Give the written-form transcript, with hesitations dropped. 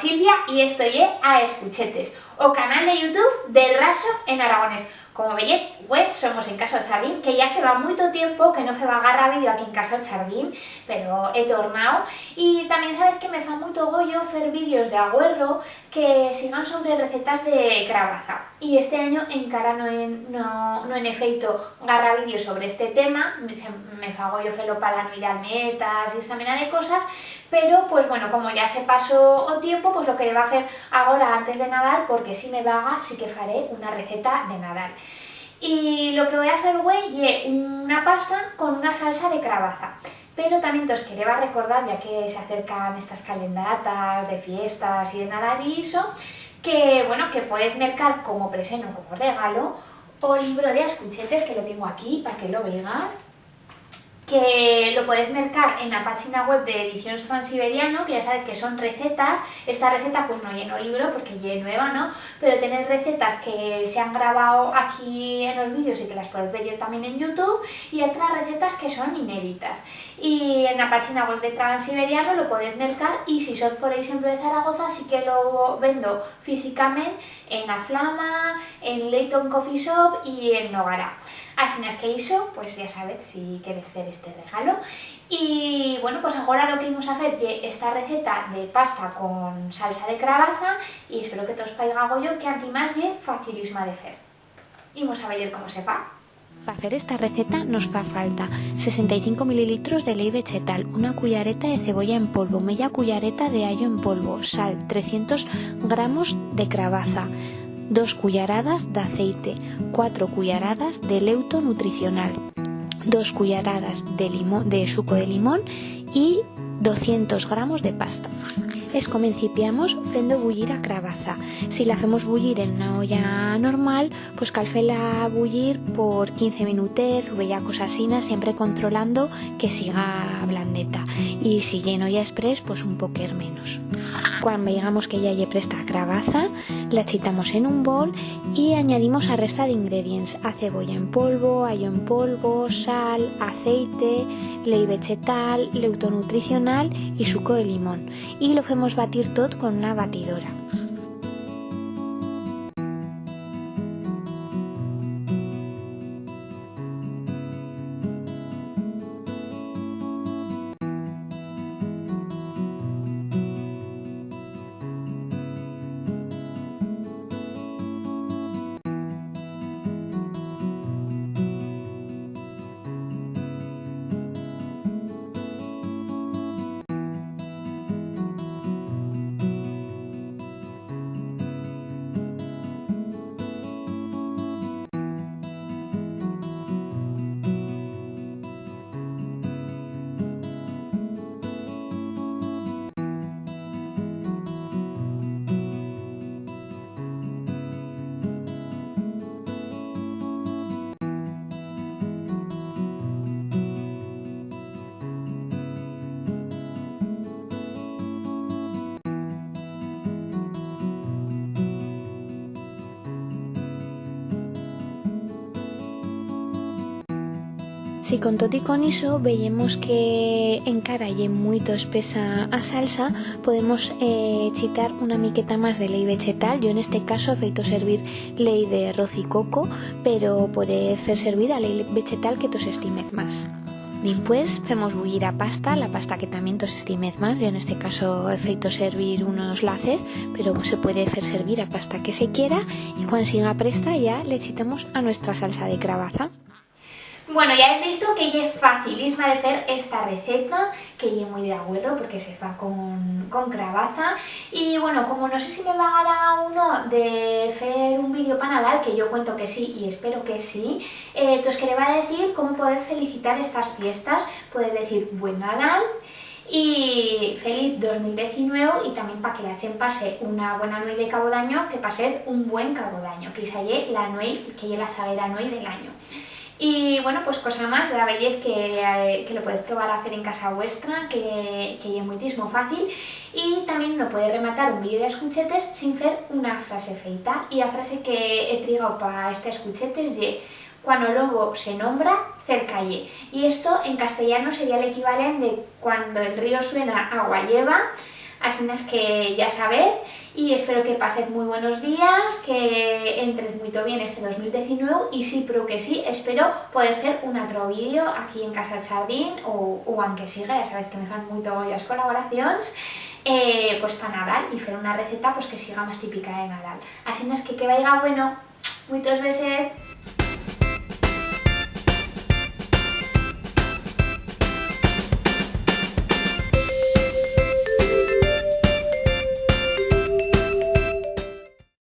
Silvia y esto es a Escuchetes, o canal de YouTube del Raso en aragonés. Como veis, somos en Casa Chardín, que ya lleva mucho tiempo que no se va a agarrar vídeo aquí en Casa Chardín, pero he tornado. Y también sabéis que me fa mucho gollo hacer vídeos de agüerro que sigan sobre recetas de calabaza. Y este año encara no en efecto agarra vídeos sobre este tema, me fa gollo hacerlo para la noche de almetas y esta mena de cosas, pero pues bueno, como ya se pasó o tiempo, pues lo que le va a hacer ahora antes de Nadal, porque si me vaga, sí que faré una receta de Nadal. Y lo que voy a hacer, es una pasta con una salsa de calabaza. Pero también os quería recordar, ya que se acercan estas calendatas de fiestas y de Nadal y eso, que bueno, que podéis mercar como preseno, como regalo, o libro de Escuchetes, que lo tengo aquí para que lo veáis, que lo podéis mercar en la página web de Ediciones Transiberiano, que ya sabéis que son recetas. Esta receta pues no lleno libro porque es nueva, ¿no? Pero tenéis recetas que se han grabado aquí en los vídeos y que las podéis ver también en YouTube, y otras recetas que son inéditas. Y en la página web de Transiberiano lo podéis mercar, y si sois por ejemplo de Zaragoza, sí que lo vendo físicamente en La Flama, en Leighton Coffee Shop y en Nogara. Así es que eso, pues ya sabéis si queréis hacer este regalo. Y bueno, pues ahora lo que vamos a hacer es esta receta de pasta con salsa de calabaza, y espero que todos faiga gollo, que antimás es facilísima de hacer. Y vamos a ver cómo se fa. Para hacer esta receta nos fa falta 65 ml de ley vegetal, una cuchareta de cebolla en polvo, media cuchareta de allo en polvo, sal, 300 gramos de calabaza, 2 cucharadas de aceite, 4 cucharadas de leuto nutricional, 2 cucharadas de suco de limón y 200 gramos de pasta. Es comencipiamos fendo bullir a calabaza. Si la hacemos bullir en una olla normal, pues calfela bullir por 15 minutos o bella cosa asina, siempre controlando que siga blandeta. Y si lleno ya express, pues un poquer menos. Cuando veamos que ya presta a calabaza, la chitamos en un bol y añadimos a resta de ingredientes: a cebolla en polvo, allo en polvo, sal, aceite, ley vegetal, leuto nutricional y suco de limón. Y lo hacemos batir todo con una batidora. Si con tot y con iso veemos que encara y muy espesa a salsa, podemos chitar una miqueta más de ley vegetal. Yo en este caso he feito servir ley de arroz y coco, pero puede hacer servir a ley vegetal que tos estimez más. Después hacemos bullir a pasta, la pasta que también tos estimez más. Yo en este caso he feito servir unos laces, pero se puede hacer servir a pasta que se quiera, y cuando siga presta ya le chitamos a nuestra salsa de calabaza. Bueno, ya he visto que es facilísima de hacer esta receta, que es muy de agüerro porque se fa con calabaza. Y bueno, como no sé si me va a dar uno de hacer un vídeo para Nadal, que yo cuento que sí y espero que sí, os quería decir cómo podéis felicitar estas fiestas. Podéis decir buen Nadal y feliz 2019, y también para que la gente pase una buena noche de cabo d'año, que pase un buen cabo d'año, que esa es la noche, que es la zaguera noche del año. Y bueno, pues cosa más, ya veis que lo podéis probar a hacer en casa vuestra, que es muchísimo fácil. Y también lo podéis rematar un vídeo de Escuchetes sin hacer una frase feita. Y la frase que he traído para este Escuchetes es: cuando el lobo se nombra, cerca ye. Y esto en castellano sería el equivalente de: cuando el río suena, agua lleva. Así es que ya sabed, y espero que paséis muy buenos días, que entres muy bien este 2019 y sí, pero que sí, espero poder hacer un otro vídeo aquí en Casa Jardín o aunque siga, ya sabéis que me fan muy las colaboraciones, pues para Nadal y hacer una receta pues que siga más típica de Nadal. Así es que vaya bueno, muchos besos.